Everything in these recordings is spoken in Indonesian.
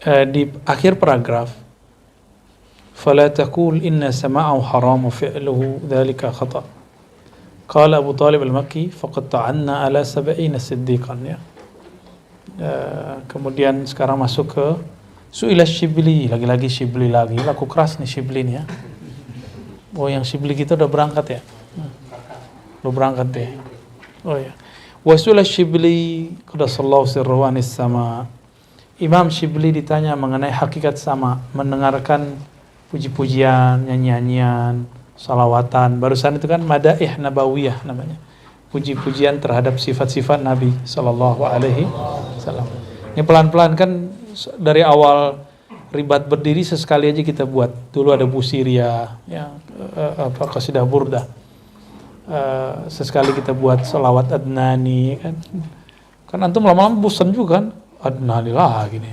di akhir paragraf, fala taqul inna sama'ahu haram wa fi'luhu dzalika khata'. Qala Abu Talib al-Makki faqad ta'anna ala 70 siddiqan, ya. Kemudian sekarang masuk ke Su'ila Shibli, lagi-lagi Shibli lagi, laku keras nih Shibli nih, ya. Oh, yang Shibli kita udah berangkat ya? Udah berangkat deh. Oh ya. Wa su'ila Shibli qadasallahu sirruhu anis sama. Imam Shibli ditanya mengenai hakikat sama, mendengarkan puji-pujian, nyanyi-nyanyian, salawatan. Barusan itu kan madaih nabawiyah namanya. Puji-pujian terhadap sifat-sifat Nabi sallallahu alaihi wasallam. Ini pelan-pelan kan dari awal ribat berdiri sesekali aja kita buat. Dulu ada Busiria, ya, qasidah burdah. Sesekali kita buat salawat Adnani kan. Kan antum lama-lama bosan juga kan. Adnani lah gini.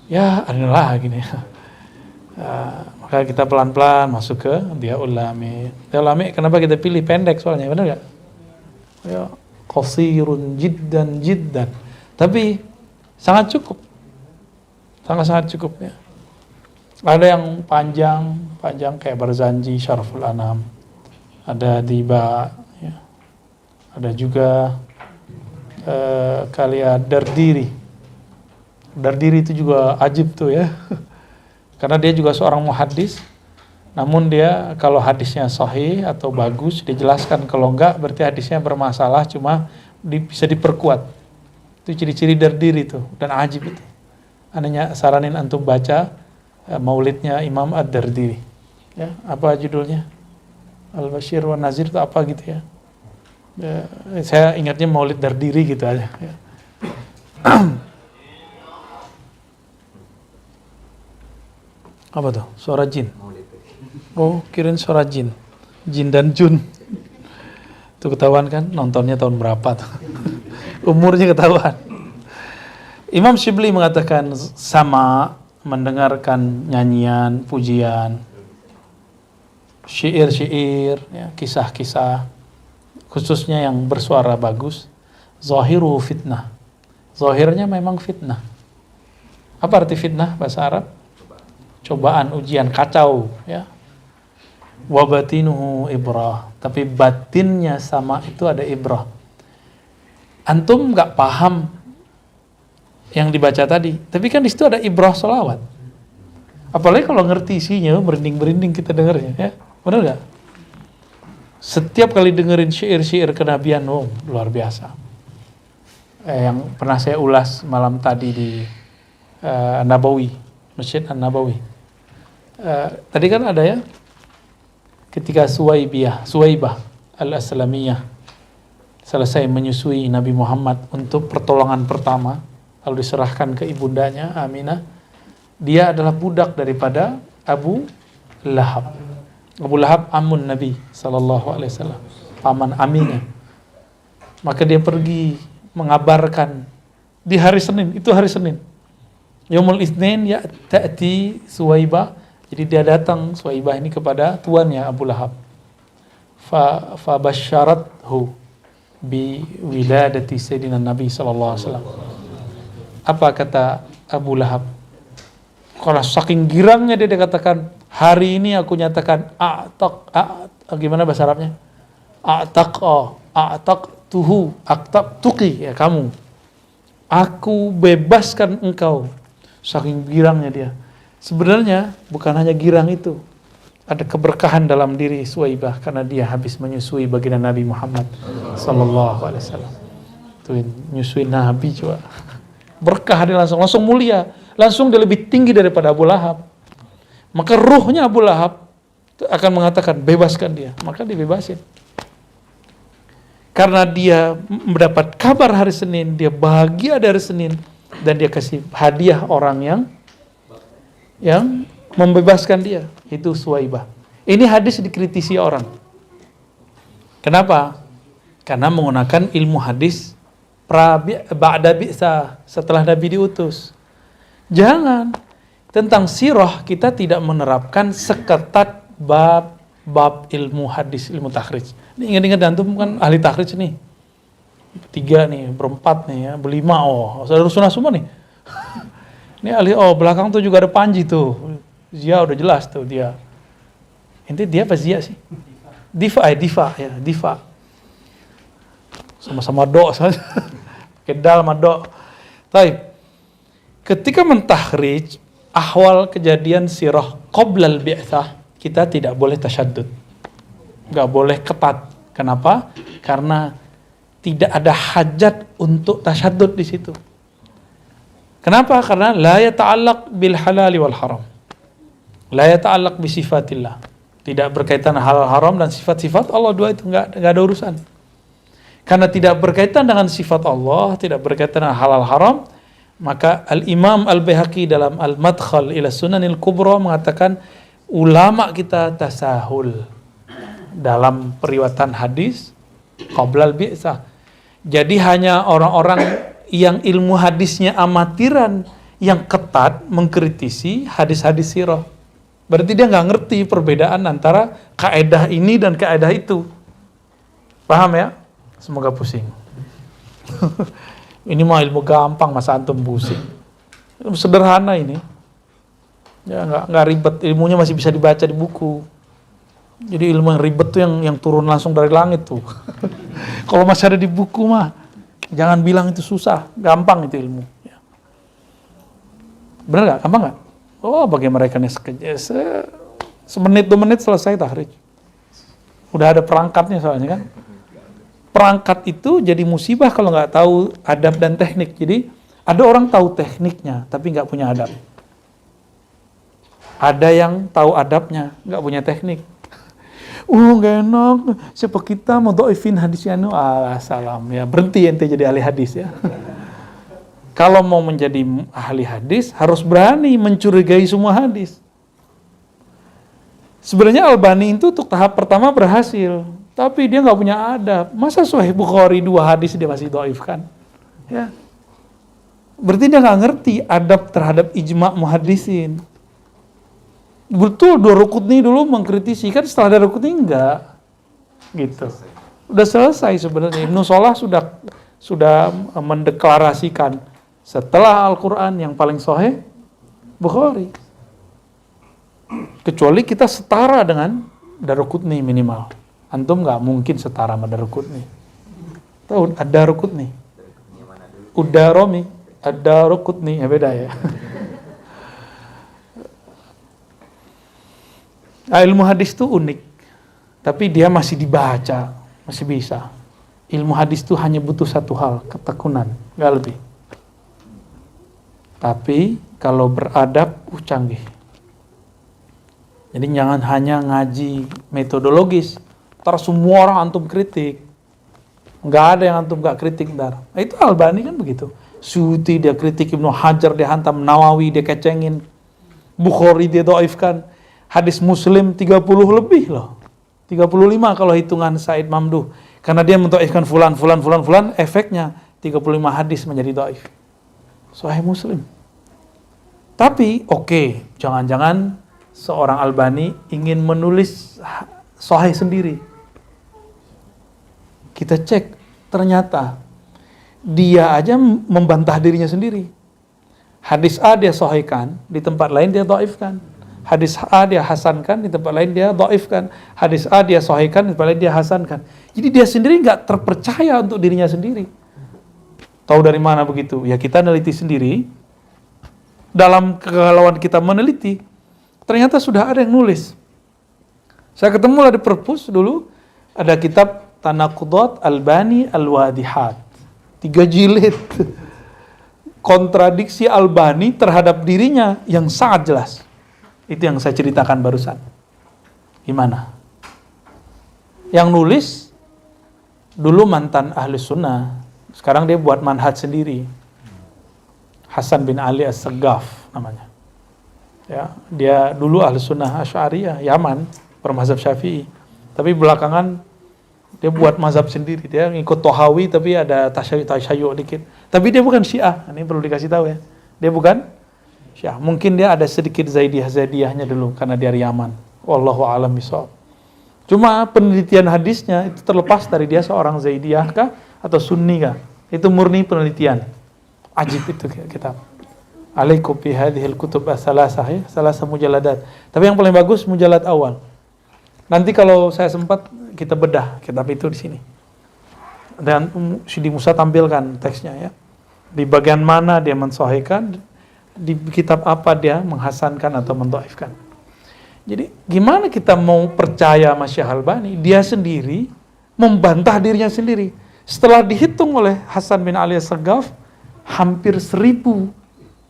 Ya, Adnani lah gini. Maka kita pelan-pelan masuk ke Dia Ulami. Dia Ulami kenapa kita pilih pendek soalnya, benar enggak? Ya, qasirun jiddan jiddan. Tapi sangat cukup. Sangat-sangat cukup, ya. Ada yang panjang kayak Barzanji, Syaraful Anam. Ada Diba, ya. Ada juga Kalia Dardiri. Dardiri itu juga ajib tuh, ya. Karena dia juga seorang muhaddis. Namun dia kalau hadisnya sahih atau bagus dijelaskan, kalau enggak berarti hadisnya bermasalah, cuma bisa diperkuat. Itu ciri-ciri Dardiri tuh, dan ajib itu. Anehnya saranin antum baca maulidnya Imam Ad-Dardiri. Ya, apa judulnya? Al-Bashir wa Nazir itu apa gitu, ya. Saya ingatnya Maulid Dardiri gitu aja, ya. Apa tuh? Suara jin. Oh, kirain suara jin. Jin dan Jun. Itu ketahuan kan nontonnya tahun berapa tuh. Umurnya ketahuan. Imam Shibli mengatakan sama mendengarkan nyanyian, pujian, syair-syair, ya, kisah-kisah, khususnya yang bersuara bagus, zahiru fitnah. Zahirnya memang fitnah. Apa arti fitnah bahasa Arab? Cobaan, ujian, kacau, ya. Wa batinuhu ibrah. Tapi batinnya sama itu ada ibrah. Antum nggak paham yang dibaca tadi, tapi kan di situ ada ibrah sholawat. Apalagi kalau ngerti isinya, berinding-berinding kita dengarnya, ya. Benar nggak? Setiap kali dengerin syair-syair kenabian, oh, luar biasa. Yang pernah saya ulas malam tadi di Nabawi, Masjid An-Nabawi. Tadi kan ada, ya, ketika Suwaibah Al-Aslamiyah selesai menyusui Nabi Muhammad untuk pertolongan pertama, lalu diserahkan ke ibundanya Aminah. Dia adalah budak daripada Abu Lahab. Abu Lahab amun Nabi sallallahu alaihi wasallam, paman Aminah. Maka dia pergi mengabarkan di hari Senin, itu hari Senin. Yaumul Itsnin ya ta'ti Suwaibah. Jadi dia datang Suwaibah ini kepada tuannya Abu Lahab. Fa basyarathu bi wiladati sayyidina Nabi sallallahu alaihi wasallam. Apa kata Abu Lahab? Kalau saking girangnya dia katakan, hari ini aku nyatakan gimana bahasa Arabnya? Tuqi, ya kamu. Aku bebaskan engkau. Saking girangnya dia. Sebenarnya bukan hanya girang itu. Ada keberkahan dalam diri Suwaibah karena dia habis menyusui baginda Nabi Muhammad sallallahu alaihi wasallam. Tuh nyusui Nabi coba. Berkah dia langsung mulia, langsung dia lebih tinggi daripada Abu Lahab. Maka ruhnya Abu Lahab akan mengatakan bebaskan dia, maka dibebasin. Karena dia mendapat kabar hari Senin, dia bahagia dari Senin, dan dia kasih hadiah orang yang membebaskan dia, itu Suwaibah. Ini hadis dikritisi orang. Kenapa? Karena menggunakan ilmu hadis ba'da bi'sa, setelah Nabi diutus. Jangan. Tentang sirah kita tidak menerapkan seketat bab ilmu hadis, ilmu takhrij. Ini ingat-ingat antum kan ahli takhrij nih. 3 nih, berempat nih ya, berlima, oh, saudara sunnah semua nih. Ini ahli, oh belakang tuh juga ada Panji tuh. Zia udah jelas tuh dia. Inti dia apa Zia sih? Diva. Sama-sama do saja. Kedal sama do. Baik. Ketika mentahrijh ahwal kejadian sirah qoblal bi'tsah, kita tidak boleh tasyaddud. Enggak boleh ketat. Kenapa? Karena tidak ada hajat untuk tasyaddud di situ. Kenapa? Karena la yata'allaq bil halal wal haram. La yata'allaq bi sifatillah. Tidak berkaitan halal haram dan sifat-sifat Allah, dua itu enggak ada urusan. Karena tidak berkaitan dengan sifat Allah, tidak berkaitan dengan halal haram, maka Al-Imam Al-Baihaqi dalam Al-Madkhal ila Sunanil Kubra mengatakan ulama kita tasahul dalam periwayatan hadis qoblal bi'tsah. Jadi hanya orang-orang yang ilmu hadisnya amatiran yang ketat mengkritisi hadis-hadis sirah. Berarti dia nggak ngerti perbedaan antara kaedah ini dan kaedah itu. Paham ya? Semoga pusing. Ini mah ilmu gampang, masa antum pusing. Sederhana ini. Ya nggak ribet, ilmunya masih bisa dibaca di buku. Jadi ilmu yang ribet tuh yang turun langsung dari langit tuh. Kalau masih ada di buku mah, jangan bilang itu susah, gampang itu ilmu. Ya. Bener nggak? Gampang nggak? Oh, bagi mereka nih semenit 2 menit selesai tahrijh. Udah ada perangkatnya soalnya kan. Perangkat itu jadi musibah kalau nggak tahu adab dan teknik. Jadi ada orang tahu tekniknya tapi nggak punya adab. Ada yang tahu adabnya nggak punya teknik. Gak enak. Siapa kita mau doifin hadisnya? Salam ya. Berhenti ente jadi ahli hadis ya. Kalau mau menjadi ahli hadis harus berani mencurigai semua hadis. Sebenarnya Albani itu untuk tahap pertama berhasil, tapi dia nggak punya adab. Masa Sahih Bukhari 2 hadis dia masih doifkan? Ya. Berarti dia nggak ngerti adab terhadap ijma' muhaddisin. Betul, Daruqutni dulu mengkritisi, kan setelah Daruqutni enggak. Gitu. Udah selesai sebenarnya. Ibnu Shalah sudah mendeklarasikan setelah Al-Quran yang paling sahih Bukhari. Kecuali kita setara dengan Daruqutni minimal. Antum nggak mungkin setara sama Daruqutni. Tahu Ad-Daruqutni? Udaromi, Ad-Daruqutni, ya beda ya. Ilmu hadis itu unik, tapi dia masih dibaca, masih bisa. Ilmu hadis itu hanya butuh satu hal, ketekunan, nggak lebih. Tapi kalau beradab, canggih. Jadi jangan hanya ngaji metodologis, ntar semua orang antum kritik. Nggak ada yang antum nggak kritik ntar. Itu Albani kan begitu. Suyuti dia kritik, Ibnu Hajar dia hantam, Nawawi dia kecengin, Bukhari dia doifkan. Hadis Muslim 30 lebih loh. 35 kalau hitungan Said Mamduh. Karena dia mendoifkan fulan, efeknya 35 hadis menjadi doif. Sahih Muslim. Tapi oke, jangan-jangan seorang Albani ingin menulis sahih sendiri. Kita cek, ternyata dia aja membantah dirinya sendiri. Hadis A dia sahihkan, di tempat lain dia doifkan. Hadis A dia hasankan, di tempat lain dia dhaifkan. Hadis A dia sahihkan, di tempat lain dia hasankan. Jadi dia sendiri nggak terpercaya untuk dirinya sendiri. Tahu dari mana begitu? Ya kita neliti sendiri. Dalam kegalauan kita meneliti, ternyata sudah ada yang nulis. Saya ketemu lah di perpus dulu, ada kitab Tanaqudat Albani Al-Wadihat. 3 jilid. Kontradiksi Albani terhadap dirinya yang sangat jelas. Itu yang saya ceritakan barusan. Gimana? Yang nulis dulu mantan ahli sunnah, sekarang dia buat manhaj sendiri. Hasan bin Ali As-Saggaf namanya. Ya, dia dulu ahli sunnah Asy'ariyah, Yaman, bermazhab Syafi'i. Tapi belakangan dia buat mazhab sendiri. Dia ngikut Tohawi tapi ada tasyayyu' dikit. Tapi dia bukan Syiah, ini perlu dikasih tahu ya. Dia bukan Syiah. Mungkin dia ada sedikit Zaidiyahnya dulu karena dia Yaman. Wallahu a'lam bishawab. Cuma penelitian hadisnya itu terlepas dari dia seorang Zaidiyah kah atau Sunni kah. Itu murni penelitian. Ajib itu kitab. Alaikum bi hadhil kutub as-salasah ya, salasah mujalladat. Tapi yang paling bagus mujallad awal. Nanti kalau saya sempat kita bedah kitab itu di sini. Dan Sidi Musa tampilkan teksnya ya. Di bagian mana dia mensahihkan, di kitab apa dia menghasankan atau mendhaifkan. Jadi gimana kita mau percaya sama Syekh Albani? Dia sendiri membantah dirinya sendiri. Setelah dihitung oleh Hasan bin Ali As-Saggaf, hampir 1000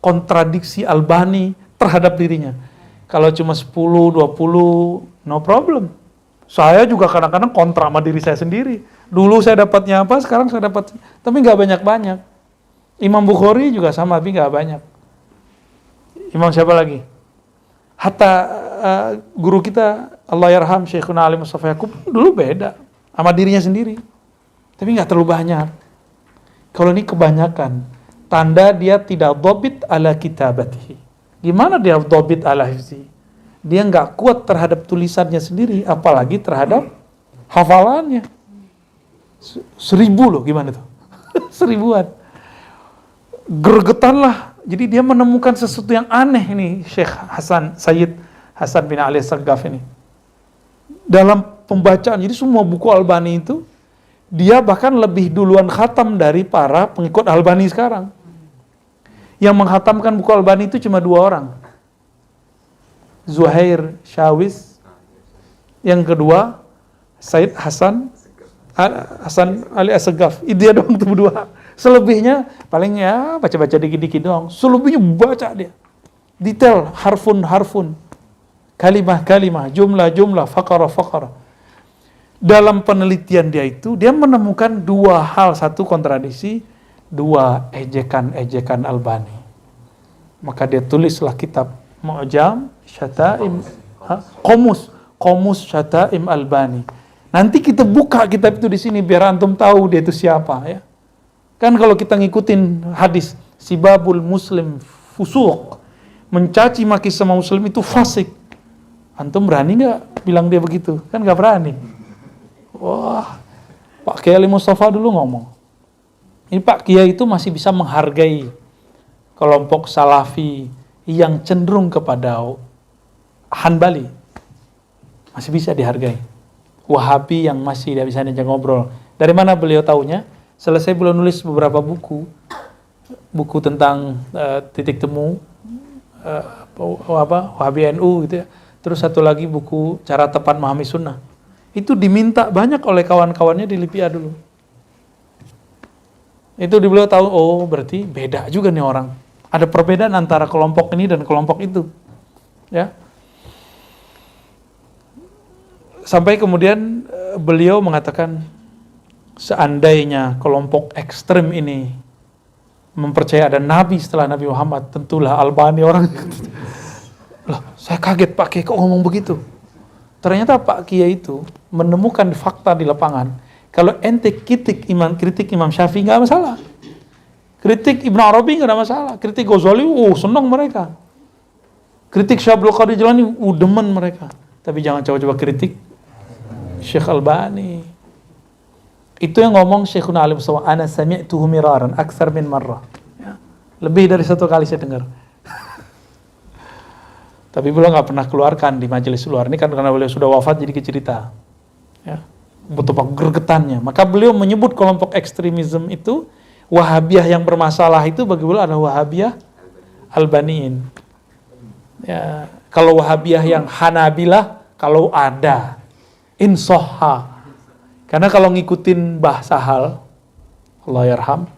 kontradiksi Albani terhadap dirinya. Kalau cuma 10, 20, no problem. Saya juga kadang-kadang kontra sama diri saya sendiri. Dulu saya dapatnya apa, sekarang saya dapat, tapi nggak banyak-banyak. Imam Bukhari juga sama, tapi nggak banyak. Imam siapa lagi? Hatta guru kita, Allah yarham, Syekhuna Ali Mustafa Yaqub, dulu beda sama dirinya sendiri. Tapi nggak terlalu banyak. Kalau ini kebanyakan, tanda dia tidak dhabit ala kitabatihi. Gimana dia dhabit ala hifzi? Dia nggak kuat terhadap tulisannya sendiri, apalagi terhadap hafalannya. 1000 loh, gimana tuh? 1000-an. Gregetan lah. Jadi dia menemukan sesuatu yang aneh ini, Syekh Sayyid Hasan bin Ali As-Saggaf ini. Dalam pembacaan, jadi semua buku Albani itu, dia bahkan lebih duluan khatam dari para pengikut Albani sekarang. Yang menghatamkan buku Albani itu cuma 2 orang. Zuhair Syawis. Yang kedua, Sayyid Hasan Ali As-Saggaf. Dia doang tuh berdua. Selebihnya paling ya baca-baca dikit-dikit doang. Selebihnya baca dia. Detail, harfun, kalimah, jumlah, faqara. Dalam penelitian dia itu, dia menemukan 2 hal, 1 kontradiksi, 2 ejekan Albani. Maka dia tulislah kitab Mu'jam Syata'im, Qomus Syata'im Albani. Nanti kita buka kitab itu di sini biar antum tahu dia itu siapa ya. Kan kalau kita ngikutin hadis sibabul muslim fusuq, mencaci maki sama muslim itu fasik. Antum berani nggak bilang dia begitu? Kan nggak berani. Wah, Pak Kiai Ali Mustafa dulu ngomong. Ini Pak Kiai itu masih bisa menghargai kelompok Salafi yang cenderung kepada Hanbali. Masih bisa dihargai. Wahabi yang masih tidak bisa diajak ngobrol. Dari mana beliau taunya? Selesai beliau nulis beberapa buku tentang titik temu Wahabi NU gitu ya. Terus satu lagi buku cara tepat memahami sunnah. Itu diminta banyak oleh kawan-kawannya di Libya dulu. Itu beliau tahu, oh berarti beda juga nih orang. Ada perbedaan antara kelompok ini dan kelompok itu. Ya. Sampai kemudian beliau mengatakan, seandainya kelompok ekstrem ini mempercayai ada Nabi setelah Nabi Muhammad, tentulah Albani orang. Loh, saya kaget Pak Kiai kok ngomong begitu. Ternyata Pak Kiai itu menemukan fakta di lapangan. Kalau ente kritik Imam Syafi'i nggak masalah. Kritik Ibn Arabi nggak ada masalah. Kritik Ghazali, senang mereka. Kritik Syekh Abdul Qadir Jilani, demen mereka. Tapi jangan coba-coba kritik Syekh Albani. Itu yang ngomong Syekhuna Ali Mustafa, ana sami'tuhu miraran aktsar min marrah. Ya. Lebih dari 1 kali saya dengar. Tapi beliau nggak pernah keluarkan di majelis luar. Ini kan karena beliau sudah wafat jadi cerita. Ya. Betapa gregetannya. Maka beliau menyebut kelompok ekstremisme itu, Wahabiyah yang bermasalah itu bagi beliau adalah Wahabiyah Albaniin. Ya. Kalau Wahabiyah yang Hanabilah, kalau ada insoha. Karena kalau ngikutin bahasa hal, Allah yarham,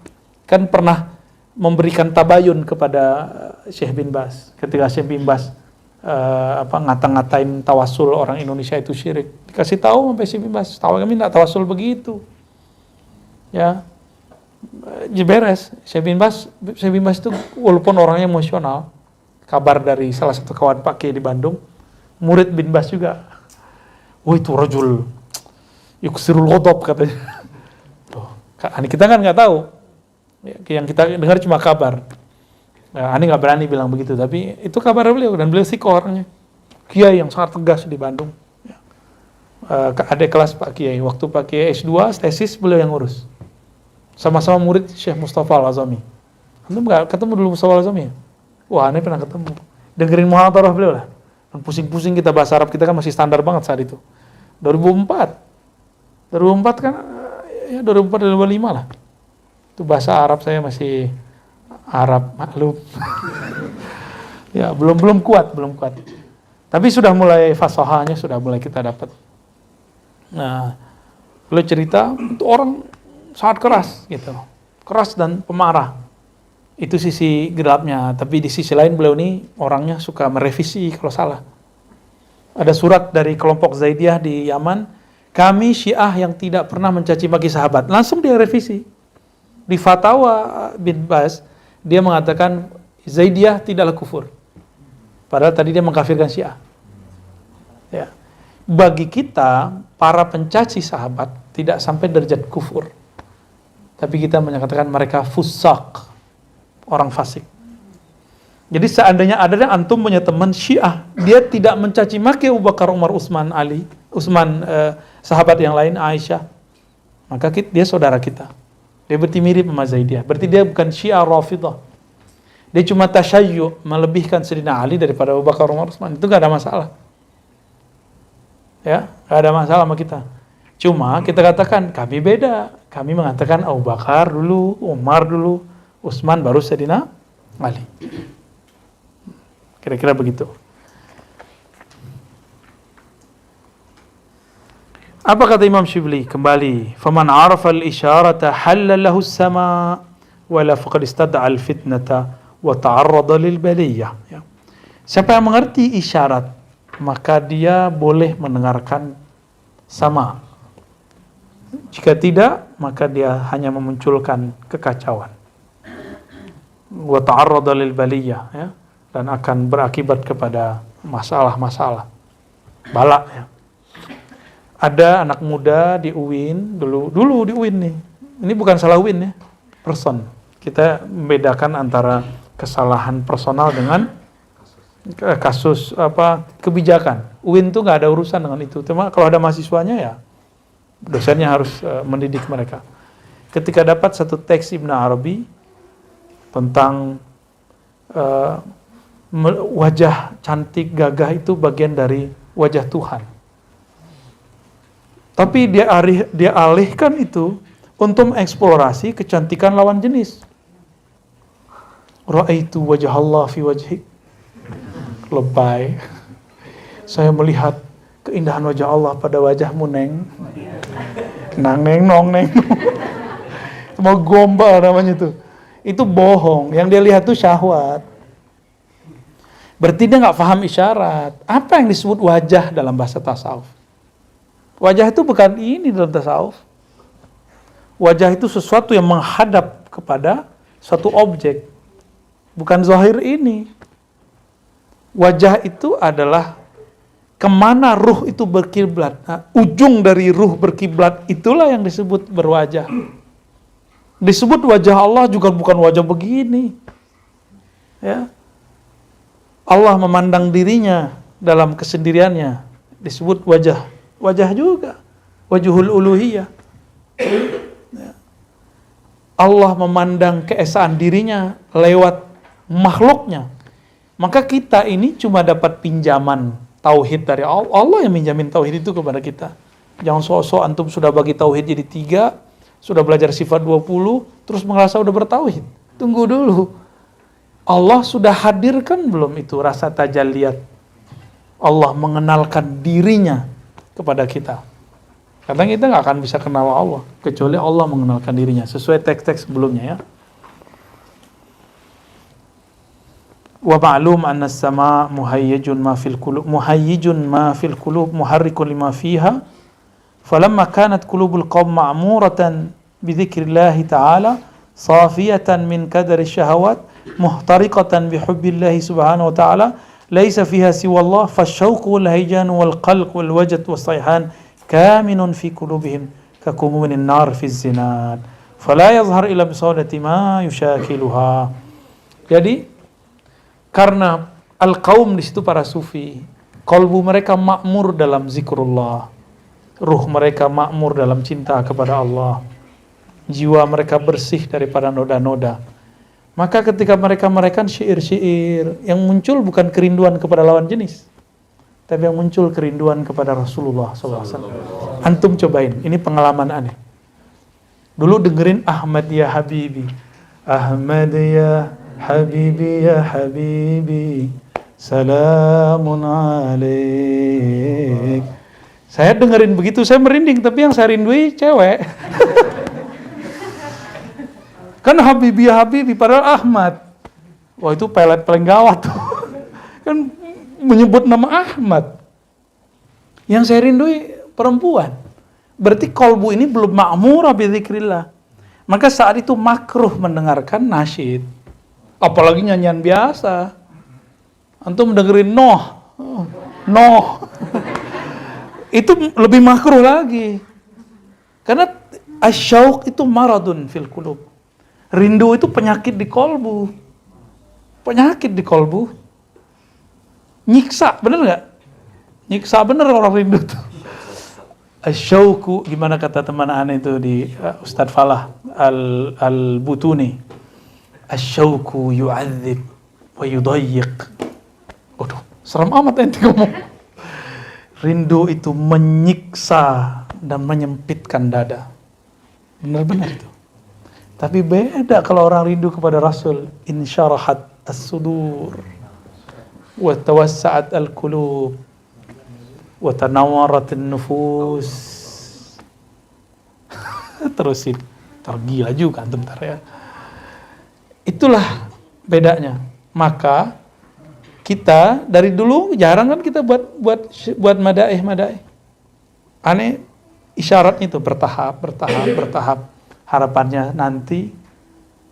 kan pernah memberikan tabayun kepada Syekh bin Baz. Ketika Syekh bin Baz ngata-ngatain tawasul orang Indonesia itu syirik, dikasih tahu sampai Syekh bin Baz, tahu kami tidak tawasul begitu. Ya, beres. Syekh bin Baz itu walaupun orangnya emosional, kabar dari salah satu kawan Pak Kiai di Bandung, murid bin Baz juga. Oh itu rajul yuksirul ghadab katanya. Kita kan nggak tahu. Yang kita dengar cuma kabar. Nah, Ani nggak berani bilang begitu, tapi itu kabar beliau dan beliau sikoh orangnya. Kiai yang sangat tegas di Bandung. Adik kelas Pak Kiai. Waktu Pak Kiai S2 tesis beliau yang ngurus. Sama-sama murid Syekh Mustafa Al-Azami. Antum nggak ketemu dulu Mustafa Al-Azami? Ya? Wah, ini pernah ketemu. Dengerin muhadharah beliau lah. Pusing-pusing kita bahasa Arab kita kan masih standar banget saat itu. 2004 kan ya 2004 2005 lah. Itu bahasa Arab saya masih Arab maklum. Ya, belum kuat. Tapi sudah mulai fasahanya sudah mulai kita dapat. Nah, beliau cerita itu orang sangat keras gitu. Keras dan pemarah. Itu sisi gelapnya, tapi di sisi lain beliau ini orangnya suka merevisi kalau salah. Ada surat dari kelompok Zaidiyah di Yaman, kami Syiah yang tidak pernah mencaci maki sahabat. Langsung dia revisi. Di Fatwa bin Baz, dia mengatakan Zaidiyah tidaklah kufur. Padahal tadi dia mengkafirkan Syiah. Ya. Bagi kita, para pencaci sahabat tidak sampai derajat kufur. Tapi kita menyatakan mereka fusak, orang fasik. Jadi seandainya ada yang antum punya teman Syiah, dia tidak mencaci maki Abu Bakar, Umar, Utsman, Ali, sahabat yang lain, Aisyah, maka dia saudara kita. Dia berarti mirip sama Zaidiyah. Berarti dia bukan Syiah Rafidah. Dia cuma tasyayyu, melebihkan Sayyidina Ali daripada Abu Bakar, Umar, Utsman. Itu gak ada masalah. Ya, gak ada masalah sama kita. Cuma kita katakan kami beda. Kami mengatakan Abu Bakar dulu, Umar dulu, Utsman baru Sayyidina Ali. Kira-kira begitu. Apa kata Imam Shibli? Kembali, faman arafa al-isyarata halla lahu as-sama wala faqad istad'a al-fitnata wa ta'arrada lil baliyah. Ya. Siapa yang mengerti isyarat, maka dia boleh mendengarkan sama. Jika tidak, maka dia hanya memunculkan kekacauan. Wa ta'arrada lil baliyah, ya, dan akan berakibat kepada masalah-masalah. Bala, ya. Ada anak muda di UIN, dulu di UIN nih. Ini bukan salah UIN ya, person. Kita membedakan antara kesalahan personal dengan kasus kebijakan. UIN tuh nggak ada urusan dengan itu. Cuma kalau ada mahasiswanya ya, dosennya harus mendidik mereka. Ketika dapat satu teks Ibn Arabi tentang wajah cantik gagah itu bagian dari wajah Tuhan. Tapi dia alihkan itu untuk mengeksplorasi kecantikan lawan jenis. Ra'aitu wajah Allah fi wajhi. Lebay. Saya melihat keindahan wajah Allah pada wajahmu, Neng. Nang neng nong neng. Mau gombal namanya itu. Itu bohong. Yang dia lihat itu syahwat. Berarti dia nggak paham isyarat. Apa yang disebut wajah dalam bahasa tasawuf? Wajah itu bukan ini dalam tasawuf. Wajah itu sesuatu yang menghadap kepada suatu objek. Bukan zahir ini. Wajah itu adalah kemana ruh itu berkiblat. Nah, ujung dari ruh berkiblat itulah yang disebut berwajah. Disebut wajah Allah juga bukan wajah begini. Ya. Allah memandang dirinya dalam kesendiriannya. Disebut wajah. Wajah juga. Wajhul uluhiyah. Ya. Allah memandang keesaan dirinya lewat makhluknya. Maka kita ini cuma dapat pinjaman tauhid dari Allah. Allah yang minjamin tauhid itu kepada kita. Jangan sok-sok antum sudah bagi tauhid jadi 3, sudah belajar sifat 20, terus merasa udah bertauhid. Tunggu dulu. Allah sudah hadirkan belum itu rasa tajalliyat? Allah mengenalkan dirinya kepada kita. Kadang kita nggak akan bisa kenal Allah kecuali Allah mengenalkan dirinya sesuai teks-teks sebelumnya ya. Wa ma'lum anna as-sama' muhayyijun ma fil qulub muharrikun lima fiha falamma kanat qulubul qaum ma'muratan bi dzikrillah ta'ala safiyatan min kadari syahawat muhtariqatan bi hubbillah subhanahu wa ta'ala laisa fiha siwa Allah fasyauq wal hijan wal qalq wal wajad was sayhan kaminun fi qulubihim kakumun nar fi zinad fala yazhar illa bi sawdati ma yushakiluha. Jadi karena al-qaum di situ para sufi, kalbu mereka makmur dalam zikrullah, ruh mereka makmur dalam cinta kepada Allah, jiwa mereka bersih daripada noda-noda. Maka ketika mereka merekam syair-syair, yang muncul bukan kerinduan kepada lawan jenis, tapi yang muncul kerinduan kepada Rasulullah SAW. Antum cobain, ini pengalaman aneh. Dulu dengerin Ahmad ya Habibi, Ahmad ya Habibi ya Habibi, salamun alaik. Saya dengerin begitu, saya merinding, tapi yang saya rindui cewek. Kan Habibi ya Habibi, padahal Ahmad. Wah, itu pelet paling gawat tuh. Kan menyebut nama Ahmad. Yang saya rindui perempuan. Berarti kolbu ini belum ma'murah bidzikrillah. Maka saat itu makruh mendengarkan nasyid. Apalagi nyanyian biasa. Antum dengerin Noh. Itu lebih makruh lagi. Karena asyauq itu maradun fil qulub. Rindu itu penyakit di kolbu. Penyakit di kolbu. Nyiksa, bener gak? Nyiksa bener orang rindu tuh. Asyauku, gimana kata teman aneh itu di Ustadz Falah Al-Butuni. Asyauku yu'adzib wa yudayyiq. Waduh, serem amat ente ngomong. Rindu itu menyiksa dan menyempitkan dada. Benar-benar itu. Tapi beda kalau orang rindu kepada Rasul. Insyarahat as-sudur wa tawassa'at al-qulub wa tanawwarat an-nufus. Terusin. Tergila juga antum tar ya. Itulah bedanya. Maka kita dari dulu jarang kan kita buat madaih. Aneh isyaratnya itu bertahap. Harapannya nanti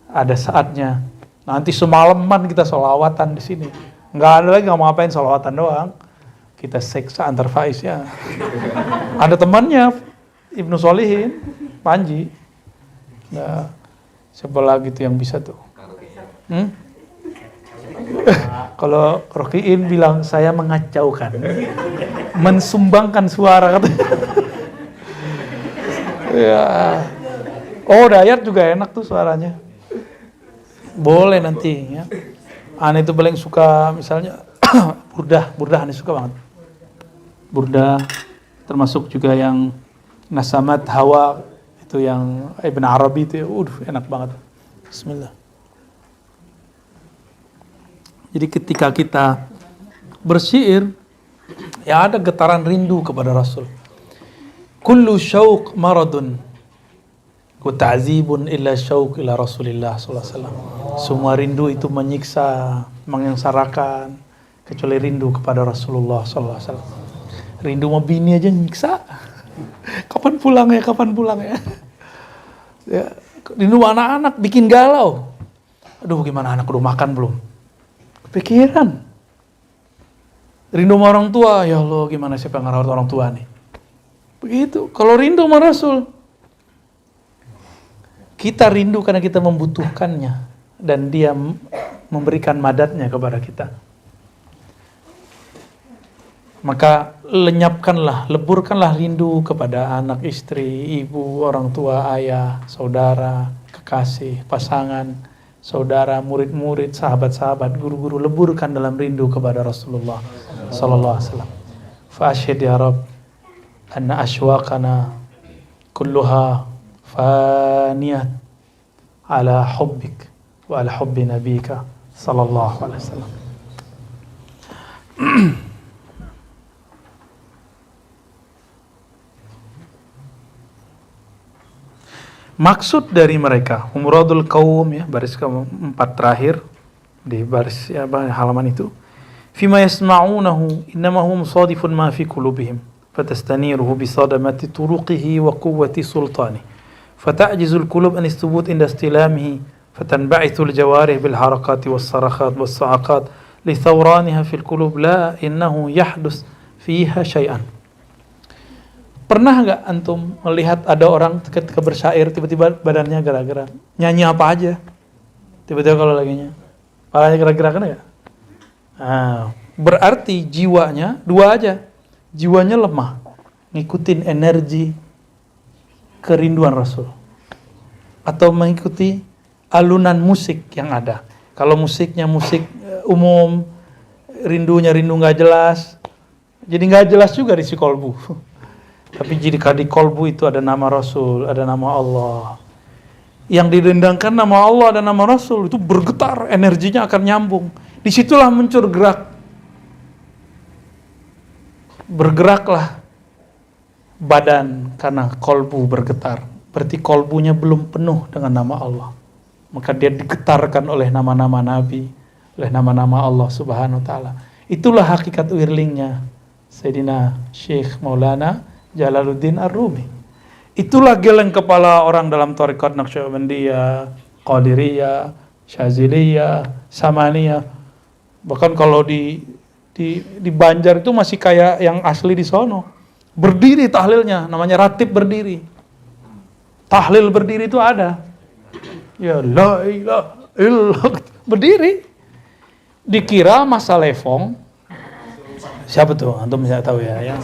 ada saatnya. Nanti semalaman kita sholawatan di sini. Nggak ada lagi, nggak mau ngapain sholawatan doang. Kita seksa antar faiz ya. Ada temannya Ibnu Sholihin, Panji. Nah, siapa lagi tuh yang bisa tuh? Kalau Rokiin bilang saya mengacaukan, mensumbangkan suara katanya. Ya. Oh, Dayat juga enak tuh suaranya. Boleh nanti ya. Ane itu paling suka misalnya burdah Ane suka banget. Burdah termasuk juga yang Nasamat Hawa itu yang Ibn Arabi itu ya, enak banget. Bismillah. Jadi ketika kita bersyair ya ada getaran rindu kepada Rasul. Kullu syauq maradun wa ta'zibun illa syauq ila Rasulillah sallallahu alaihi wasallam. Semua rindu itu menyiksa, menyengsarakan kecuali rindu kepada Rasulullah sallallahu alaihi wasallam. Rindu mau bini aja nyiksa. Kapan pulang ya? Ya, rindu anak-anak bikin galau. Aduh, gimana anak udah makan belum? Kepikiran. Rindu sama orang tua, ya Allah, gimana siapa yang ngerawat orang tua nih? Begitu. Kalau rindu sama Rasul, kita rindu karena kita membutuhkannya dan dia memberikan madatnya kepada kita. Maka leburkanlah rindu kepada anak, istri, ibu, orang tua, ayah, saudara, kekasih, pasangan, saudara, murid-murid, sahabat-sahabat, guru-guru. Leburkan dalam rindu kepada Rasulullah sallallahu alaihi wasallam. Fa asyhad ya Rabb anna ashwaqana kulluha faniyat ala hubbik wa ala hubbi nabika sallallahu alaihi wasallam. Maksud dari mereka, umradul qaum ya, baris keempat terakhir di baris ya, halaman itu. Fima yasma'unahu innama hum sadifun ma fi qulubihim fatastaniruhu bi sadamati turuqihi wa quwwati sultani fata'jizu al-qulub an istubut inda istilamihi fatanba'ithu al-jawarih bil harakati was sarakhat was sa'aqat li thawraniha fi al-qulub la innahu yahdus fiha syai'an. Pernah nggak antum melihat ada orang ketika bersyair tiba-tiba badannya gerak-gerak, nyanyi apa aja, tiba-tiba kalau lagi nyanyi, palanya gerak-gerak kan ya? Nah, berarti jiwanya dua aja, jiwanya lemah, ngikutin energi kerinduan Rasul, atau mengikuti alunan musik yang ada. Kalau musiknya musik umum, rindu nggak jelas, jadi nggak jelas juga isi kolbu. Tapi jika di kolbu itu ada nama Rasul, ada nama Allah. Yang didendangkan nama Allah dan nama Rasul itu bergetar, energinya akan nyambung. Disitulah muncul gerak. Bergeraklah badan karena kolbu bergetar. Berarti kolbunya belum penuh dengan nama Allah. Maka dia digetarkan oleh nama-nama Nabi, oleh nama-nama Allah Subhanahu wa taala. Itulah hakikat wirlingnya Sayyidina Syekh Maulana Jalaluddin Ar-Rumi. Itulah geleng kepala orang dalam tarekat Naqsyabandiyah, Qadiriyah, Syaziliyah, Samaniyah. Bahkan kalau di Banjar itu masih kayak yang asli di sono. Berdiri tahlilnya, namanya ratib berdiri. Tahlil berdiri itu ada. Ya la ilaha illallah, berdiri. Dikira Masa Lefong. Siapa tuh? Antum bisa tahu ya.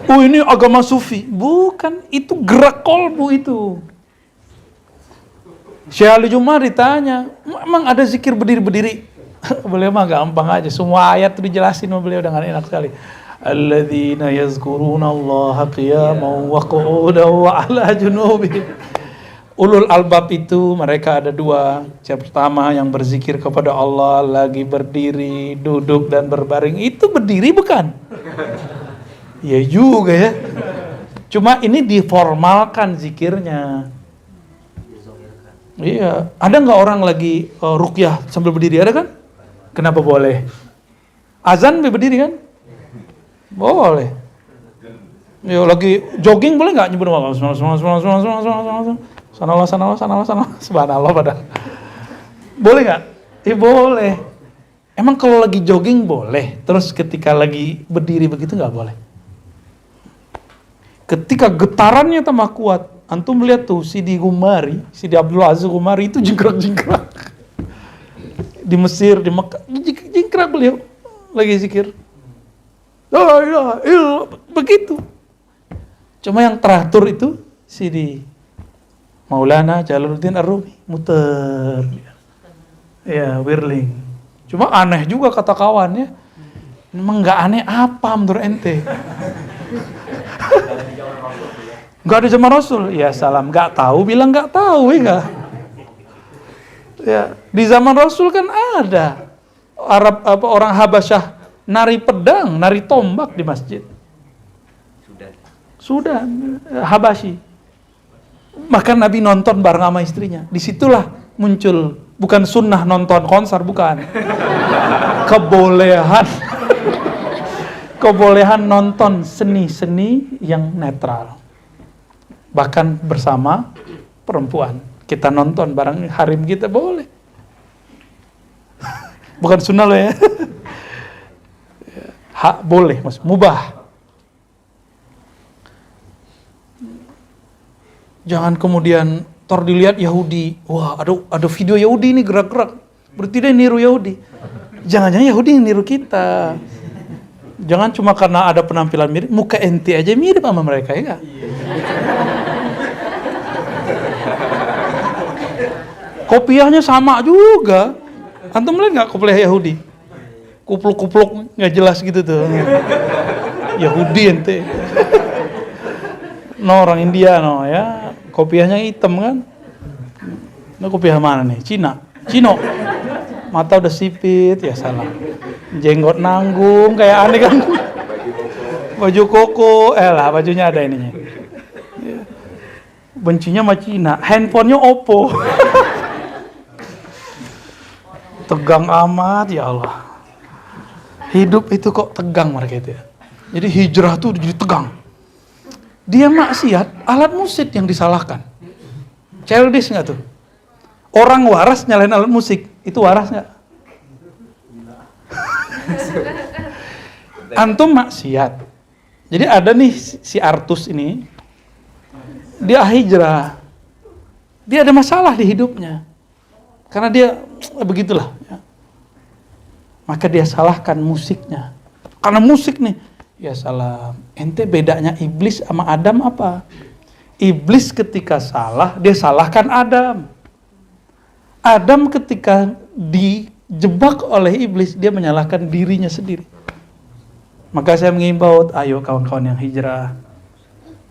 Oh ini agama sufi. Bukan, itu gerak kolbu itu. Syekh Ali Jumar ditanya, emang ada zikir berdiri-berdiri? Beliau mah gampang aja, semua ayat itu dijelasin sama beliau dengan enak sekali. Alladzina yazkuruna Allaha qiyaman wa qu'udan wa 'ala junubihim. Ulul albab itu mereka ada dua. Yang pertama yang berzikir kepada Allah lagi berdiri, duduk dan berbaring. Itu berdiri bukan? Ya juga ya. Cuma ini diformalkan zikirnya. Iya. Ada nggak orang lagi ruqyah sambil berdiri? Ada kan? Kenapa boleh? Azan berdiri kan? Boleh. Ya lagi jogging boleh nggak nyebut nama Allah? Sanallah, subhanallah padahal. Boleh nggak? Boleh. Emang kalau lagi jogging boleh, terus ketika lagi berdiri begitu nggak boleh? Ketika getarannya tambah kuat, antum lihat tuh Sidi Abdul Aziz Gumari itu jingkrak-jingkrak. Di Mesir, di Mekah, jingkrak beliau lagi zikir. Begitu. Cuma yang teratur itu Sidi Maulana Jalaluddin Ar-Rumi muter. Ya, wirling. Cuma aneh juga kata kawannya. Emang nggak aneh apa menurut ente? Nggak ada zaman Rasul. Ya salam, nggak tahu bilang nggak tahu ya. Ya, di zaman Rasul kan ada orang Habasyah nari pedang, nari tombak di masjid. Sudah Habasyi. Maka Nabi nonton bareng sama istrinya. Disitulah muncul bukan sunnah nonton konser, bukan. Kebolehan nonton seni-seni yang netral. Bahkan bersama perempuan. Kita nonton bareng harim kita boleh. Bukan sunnah loh ya. Hak boleh, mas, mubah. Jangan kemudian dilihat Yahudi. Wah, ada video Yahudi ini gerak-gerak. Berarti dia niru Yahudi. Jangan-jangan Yahudi yang niru kita. Jangan cuma karena ada penampilan mirip, muka ente aja mirip sama mereka, ya enggak? Kopiahnya sama juga. Antum lihat nggak kopiah Yahudi? Kupluk-kupluk nggak jelas gitu tuh. Yahudi ente. No, orang India no ya. Kopiahnya hitam kan? Nah, kopiah mana nih? Cino. Mata udah sipit, ya salah. Jenggot nanggung, kayak aneh kan? Baju koko, bajunya ada ininya. Bencinya sama Cina, handphonenya Oppo. Tegang amat, ya Allah. Hidup itu kok tegang mereka itu ya. Jadi hijrah tuh jadi tegang. Dia maksiat, alat musik yang disalahkan. Childish nggak tuh? Orang waras nyalain alat musik, itu waras nggak? Antum maksiat. Jadi ada nih si Artus ini, dia hijrah. Dia ada masalah di hidupnya. Karena dia begitulah. Ya. Maka dia salahkan musiknya. Karena musik nih, ya salam. Ente bedanya iblis sama Adam apa? Iblis ketika salah, dia salahkan Adam. Adam ketika dijebak oleh iblis, dia menyalahkan dirinya sendiri. Maka saya mengimbau, ayo kawan-kawan yang hijrah,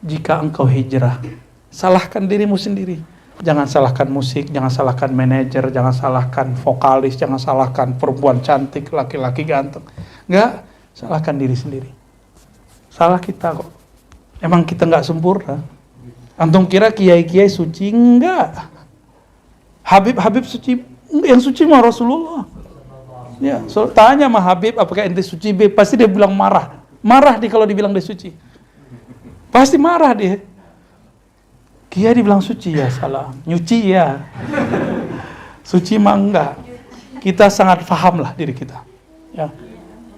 jika engkau hijrah, salahkan dirimu sendiri. Jangan salahkan musik, jangan salahkan manajer, jangan salahkan vokalis, jangan salahkan perempuan cantik, laki-laki ganteng. Enggak, salahkan diri sendiri. Salah kita kok. Emang kita enggak sempurna. Antum kira kiai-kiai suci? Enggak. Habib suci, yang suci mah Rasulullah. Ya, so, tanya sama Habib, apakah ente suci? Pasti dia bilang marah. Marah dia kalau dibilang dia suci. Pasti marah dia. Kiai dibilang suci ya salah, nyuci ya. Suci mah enggak. Kita sangat fahamlah diri kita. Ya.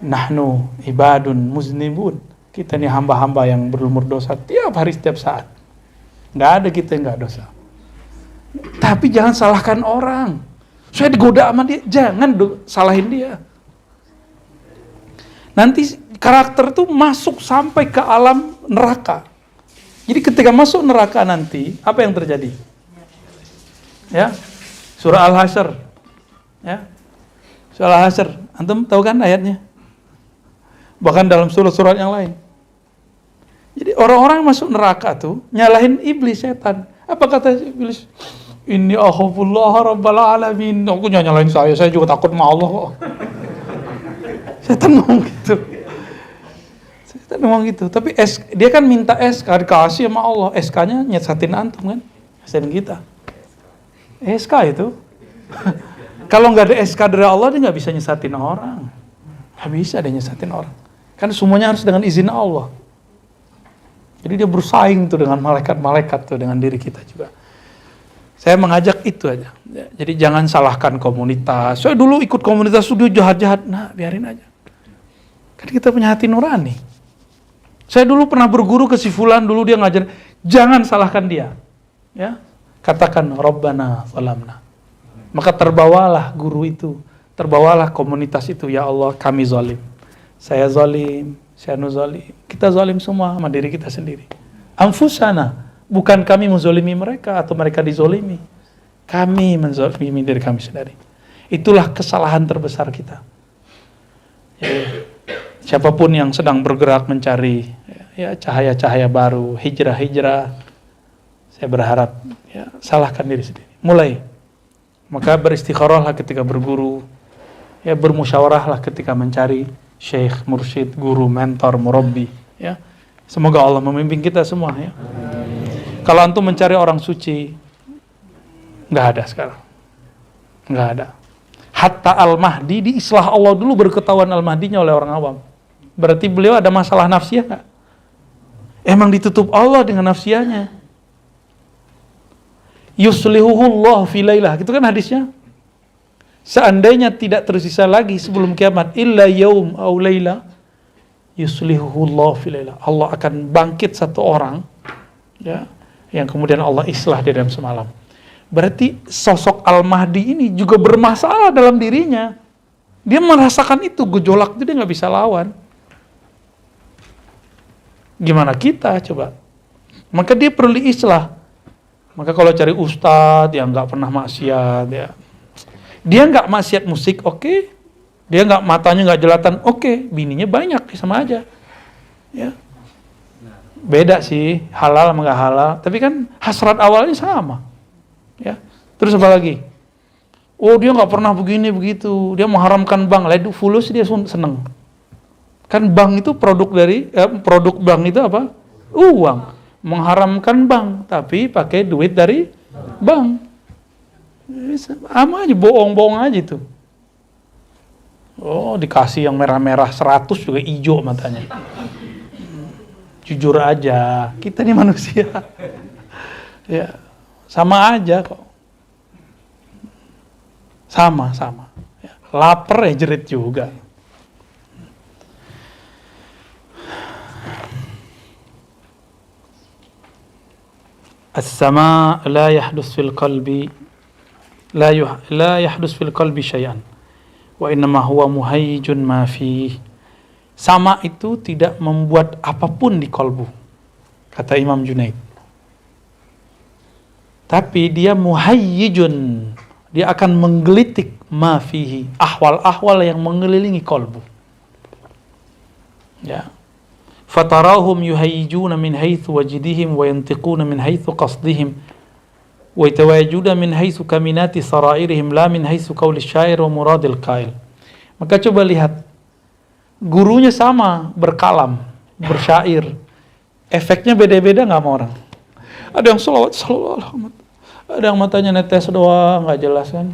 Nahnu ibadun muznibun. Kita ini hamba-hamba yang berlumur dosa tiap hari setiap saat. Enggak ada kita yang enggak dosa. Tapi jangan salahkan orang. Saya digoda sama dia, jangan salahin dia. Nanti karakter itu masuk sampai ke alam neraka. Jadi ketika masuk neraka nanti, apa yang terjadi? Ya, surah Al-Hasyr. Ya, surah Al-Hasyr. Antum tahu kan ayatnya? Bahkan dalam surat-surat yang lain. Jadi orang-orang masuk neraka tuh nyalahin iblis, setan. Apa kata iblis? Inni akhafullah rabbal alamin. Aku nyalahin saya juga takut sama Allah kok. Setan ngomong gitu. Setan ngomong gitu. Tapi dia kan minta SK, dikasih sama Allah. SK-nya nyesatin antum kan? Nyesatin kita. SK itu. Kalau nggak ada SK dari Allah, dia nggak bisa nyesatin orang. Nggak bisa dia nyesatin orang. Kan semuanya harus dengan izin Allah. Jadi dia bersaing tuh dengan malaikat-malaikat tuh, dengan diri kita juga. Saya mengajak itu aja. Jadi jangan salahkan komunitas. Saya dulu ikut komunitas studio jahat-jahat. Nah, biarin aja. Kan kita punya hati nurani. Saya dulu pernah berguru ke si fulan, dulu dia ngajar. Jangan salahkan dia. Ya. Katakan Rabbana zalamna. Maka terbawalah guru itu, terbawalah komunitas itu. Ya Allah, kami zalim. Saya zalim, saya zalim. Kita zalim semua sama diri kita sendiri. Anfusana. Bukan kami menzolimi mereka atau mereka dizolimi. Kami menzolimi diri kami sendiri. Itulah kesalahan terbesar kita. Ya, siapapun yang sedang bergerak mencari ya cahaya-cahaya baru, hijrah-hijrah, saya berharap ya salahkan diri sendiri. Mulai. Maka beristikharahlah ketika berguru. Ya bermusyawarahlah ketika mencari syekh, mursyid, guru, mentor, murabbi. Ya. Semoga Allah membimbing kita semua ya. Kalau antum mencari orang suci, nggak ada sekarang, nggak ada. Hatta Al-Mahdi diislah Allah dulu baru ketahuan Al-Mahdinya oleh orang awam. Berarti beliau ada masalah nafsiyah nggak? Emang ditutup Allah dengan nafsiyahnya. Yuslihuhullah fi lailah, gitu kan hadisnya. Seandainya tidak tersisa lagi sebelum kiamat, illa yaum aw laila, yuslihuhullah fi lailah. Allah akan bangkit satu orang, ya, yang kemudian Allah islah di dalam semalam. Berarti sosok Al-Mahdi ini juga bermasalah dalam dirinya. Dia merasakan itu, gejolak itu dia nggak bisa lawan. Gimana kita coba? Maka dia perlu islah. Maka kalau cari ustadz yang nggak pernah maksiat, ya, dia nggak maksiat musik, oke. Dia nggak matanya nggak jelatan, oke. Bininya banyak, sama aja. Ya. Beda sih, halal sama nggak halal. Tapi kan hasrat awalnya sama. Ya. Terus apa lagi? Oh dia nggak pernah begini begitu. Dia mengharamkan bank. Lalu fulus dia seneng. Kan bank itu produk bank itu apa? Uang. Mengharamkan bank, tapi pakai duit dari bank. Sama aja, bohong-bohong aja itu. Oh dikasih yang merah-merah 100 juga hijau matanya. Jujur aja, kita ini manusia. Ya, sama aja kok. Sama. Ya, lapar ya jerit juga. As-sama la yahdus fil qalbi la yahdus fil qalbi syai'an wa innama huwa muhayyijun ma fihi. Sama itu tidak membuat apapun di kolbu, kata Imam Junaid. Tapi dia muhayyijun, dia akan menggelitik ma fihi, ahwal-ahwal yang mengelilingi kolbu. Ya. Fatarahum yuhayyijuna min haitsu wajidihim wa yantiquna min haitsu qasdihim wa yatawajjuna min haitsu kaminati sarairihim la min haitsu qauli syair wa muradil qail. Maka coba lihat, gurunya sama, berkalam, bersyair, efeknya beda-beda nggak sama orang? Ada yang salawat, ada yang matanya netes doang, nggak jelas kan?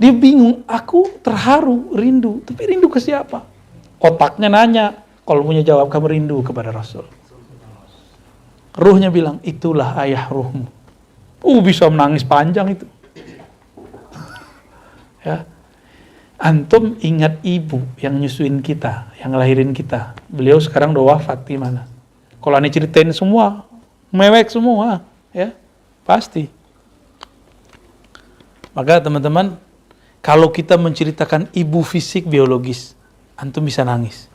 Dia bingung, aku terharu, rindu, tapi rindu ke siapa? Otaknya nanya, kalbunya jawab, kamu rindu kepada Rasul. Ruhnya bilang, itulah ayah ruhmu. Bisa menangis panjang itu. Ya. Antum ingat ibu yang nyusuin kita, yang ngelahirin kita. Beliau sekarang udah wafat, gimana? Kalau aneh ceritain semua, mewek semua, ya pasti. Maka teman-teman, kalau kita menceritakan ibu fisik biologis, antum bisa nangis.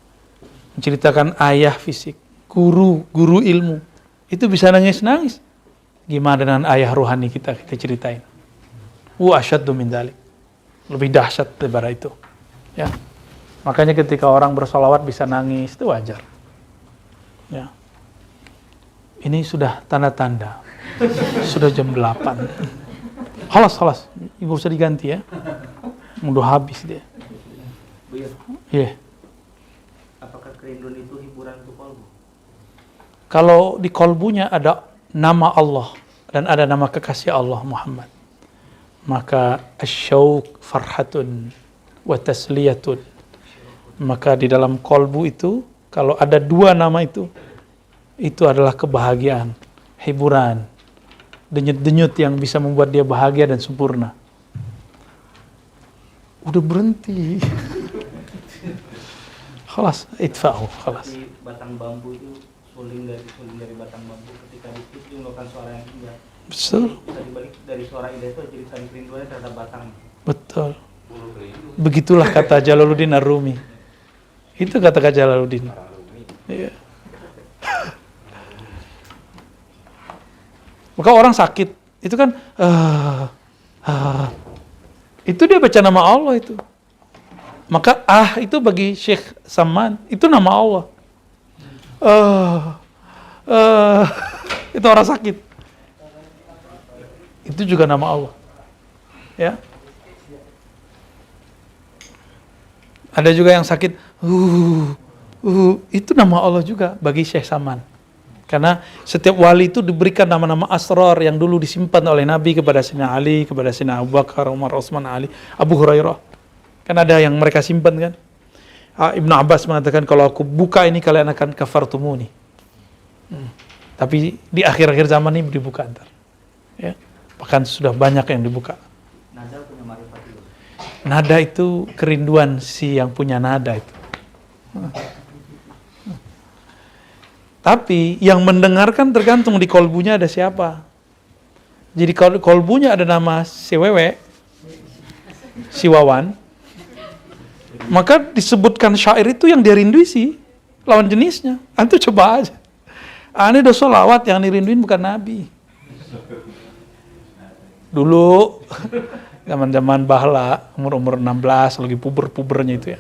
Menceritakan ayah fisik, guru ilmu, itu bisa nangis-nangis. Gimana dengan ayah rohani kita ceritain? Asyaddu min dzalik. Lebih dahsyat daripada itu. Ya. Makanya ketika orang bersolawat bisa nangis, itu wajar. Ya. Ini sudah tanda-tanda. Sudah jam 8. Halas. Ibu usah diganti ya. Udah habis dia. Iya. Apakah kerinduan itu hiburan untuk kolbu? Kalau di kolbunya ada nama Allah dan ada nama kekasih Allah Muhammad, maka asyauq farhatun wa tasliyatun. Maka di dalam kolbu itu kalau ada dua nama itu adalah kebahagiaan, hiburan, denyut-denyut yang bisa membuat dia bahagia dan sempurna. Udah berhenti. Khalas, itfa'u, khalas. Di batang bambu itu suling dari batang bambu ketika ditiup dia mengeluarkan suara yang indah. Betul. Bisa dibalik dari suara indah itu cerita kerinduannya terhadap batang. Betul. Begitulah kata Jalaluddin Ar-Rumi. Itu kata Jalaluddin. Iya. Maka orang sakit, itu kan itu dia baca nama Allah itu. Maka itu bagi Syekh Saman itu nama Allah. Itu orang sakit. Itu juga nama Allah. Ya. Ada juga yang sakit, itu nama Allah juga bagi Syekh Saman. Karena setiap wali itu diberikan nama-nama asrar yang dulu disimpan oleh Nabi kepada Sayyidina Ali, kepada Sayyidina Abu Bakar, Umar, Utsman, Ali, Abu Hurairah. Kan ada yang mereka simpan kan. Ibnu Abbas mengatakan kalau aku buka ini kalian akan kafartumuni. Tapi di akhir-akhir zaman ini dibuka ntar. Ya. Bahkan sudah banyak yang dibuka. Nada punya marifat itu. Nada itu kerinduan si yang punya nada itu. Tapi yang mendengarkan tergantung di kolbunya ada siapa. Jadi kalau kolbunya ada nama si Wewe, si Wawan, maka disebutkan syair itu yang dia rindui sih lawan jenisnya. Antum coba aja. Ini udah sholawat yang dirinduin bukan Nabi. Dulu zaman-zaman bahla umur 16 lagi puber-pubernya itu ya.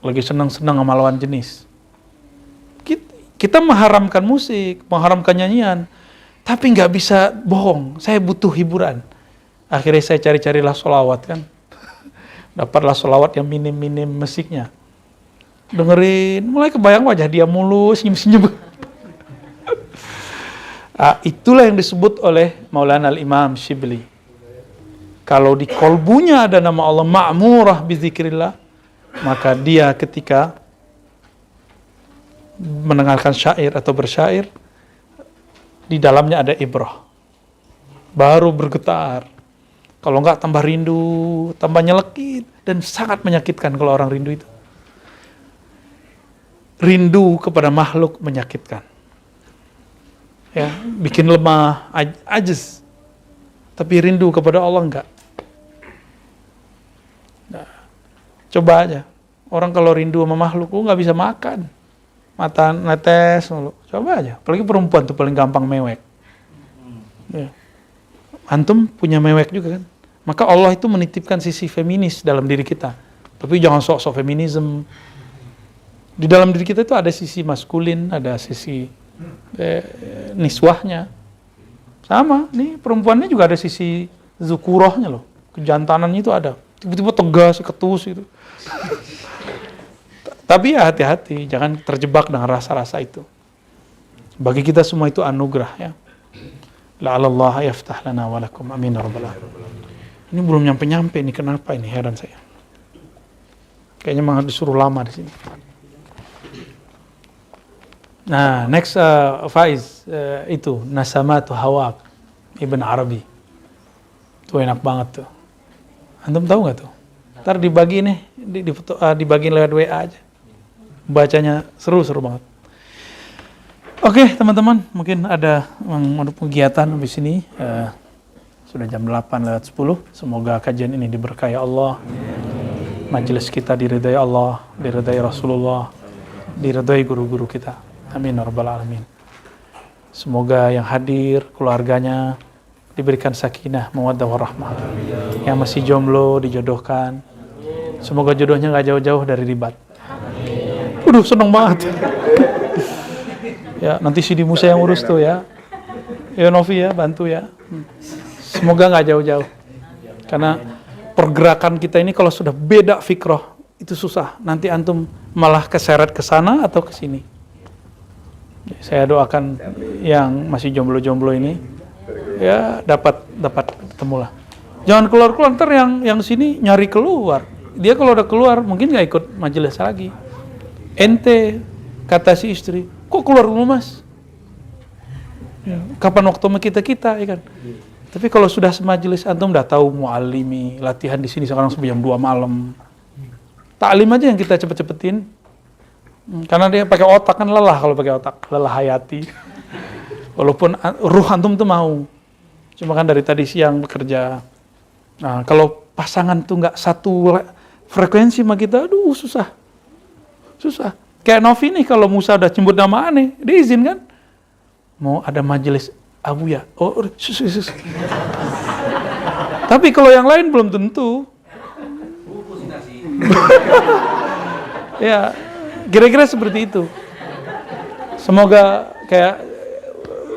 Lagi senang-senang sama lawan jenis. Kita mengharamkan musik, mengharamkan nyanyian, tapi nggak bisa bohong. Saya butuh hiburan. Akhirnya saya cari-carilah sholawat kan. Dapatlah sholawat yang minim-minim musiknya. Dengerin, mulai kebayang wajah dia mulus, senyum-senyum. Itulah yang disebut oleh Maulana Al-Imam Shibli. Kalau di kolbunya ada nama Allah ma'murah bizikrillah, maka dia ketika mendengarkan syair atau bersyair, di dalamnya ada ibrah. Baru bergetar. Kalau enggak tambah rindu, tambah nyelekit, dan sangat menyakitkan kalau orang rindu itu. Rindu kepada makhluk menyakitkan. Ya, bikin lemah, ajiz. Tapi rindu kepada Allah enggak. Nah, coba aja. Orang kalau rindu sama makhluk, enggak bisa makan. Mata netes, coba aja. Apalagi perempuan tuh paling gampang mewek. Ya. Antum punya mewek juga kan? Maka Allah itu menitipkan sisi feminis dalam diri kita. Tapi jangan sok-sok feminisme. Di dalam diri kita itu ada sisi maskulin, ada sisi niswahnya. Sama, nih perempuannya juga ada sisi zukurohnya loh. Kejantanannya itu ada. Tiba-tiba tegas, ketus gitu. Tapi ya hati-hati, jangan terjebak dengan rasa-rasa itu. Bagi kita semua itu anugerah ya. La'alallah yaftah lana walakum amin ya rabbal alamin. Ini belum nyampe-nyampe nih, kenapa ini, heran saya. Kayaknya memang disuruh lama di sini. Nah, next Faiz, itu Nasamatu Hawaq Ibn Arabi. Itu enak banget tuh. Antum tahu nggak tuh? Ntar dibagi nih, dibagi lewat WA aja. Bacanya seru-seru banget. Oke, teman-teman, mungkin ada kegiatan di sini. Sudah jam 8:10. Semoga kajian ini diberkahi Allah. Majelis kita diridai Allah, diridai Rasulullah, diridai guru-guru kita. Amin ya rabbal alamin. Semoga yang hadir, keluarganya diberikan sakinah, mawaddah warahmah. Yang masih jomblo dijodohkan. Semoga jodohnya nggak jauh-jauh dari ribat. Waduh, seneng banget. Ya, nanti si Musa yang urus tuh ya. Ya Novi ya, bantu ya. Semoga nggak jauh-jauh. Karena pergerakan kita ini kalau sudah beda fikroh, itu susah. Nanti antum malah keseret ke sana atau ke sini. Saya doakan yang masih jomblo-jomblo ini ya dapat ketemu lah. Jangan keluar-keluar, ntar yang sini nyari keluar. Dia kalau udah keluar mungkin nggak ikut majelis lagi. Ente kata si istri, kok keluar dulu mas? Ya, kapan waktu sama kita ya kan? Tapi kalau sudah semajelis, antum udah tahu mu'alimi, latihan di sini sekarang sampai jam 2 malam. Taklim aja yang kita cepet-cepetin. Karena dia pakai otak kan lelah kalau pakai otak, lelah hayati. Walaupun ruh antum tuh mau. Cuma kan dari tadi siang bekerja. Nah, kalau pasangan tuh nggak satu frekuensi sama kita, aduh susah. Kayak Novi nih, kalau Musa udah nyebut nama aneh, dia izin kan? Mau ada majelis Abu ya? Oh, sus. Tapi kalau yang lain belum tentu. Ya, kira-kira seperti itu. Semoga kayak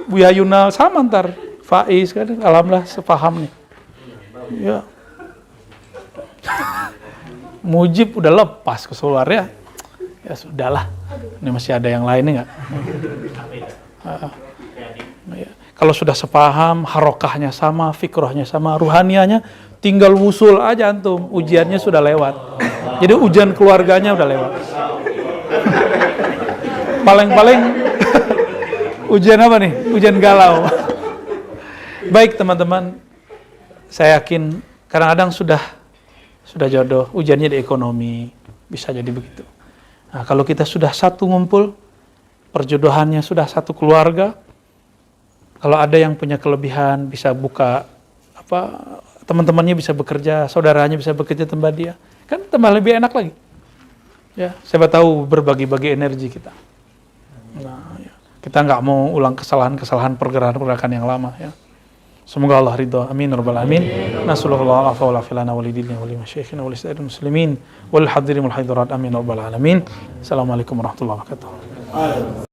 Buya Yuna sama ntar Faiz kan, alhamdulillah sepaham nih. Ya. Mujib udah lepas ke Solar ya. Ya sudahlah. Ini masih ada yang lainnya nggak? Ya. Kalau sudah sepaham, harokahnya sama, fikrohnya sama, ruhanianya, tinggal wusul aja antum. Ujiannya sudah lewat. Jadi ujian keluarganya udah lewat. Paling ujian apa nih? Ujian galau. Baik teman-teman, saya yakin kadang-kadang sudah jodoh, ujiannya di ekonomi, bisa jadi begitu. Nah, kalau kita sudah satu ngumpul, perjodohannya sudah satu keluarga, kalau ada yang punya kelebihan bisa buka teman-temannya bisa bekerja, saudaranya bisa bekerja tempat dia, kan tambah lebih enak lagi. Ya, siapa tahu berbagi-bagi energi kita. Nah, ya. Kita nggak mau ulang kesalahan pergerakan yang lama ya. Semoga Allah ridha. Amin ya rabbal alamin. Nasallallahu alaihi wa sallam wa lidina wa limasyayikhina wa lisa'iril muslimin wal hadirin wal hadirat. Amin ya rabbal alamin. Assalamualaikum warahmatullahi wabarakatuh.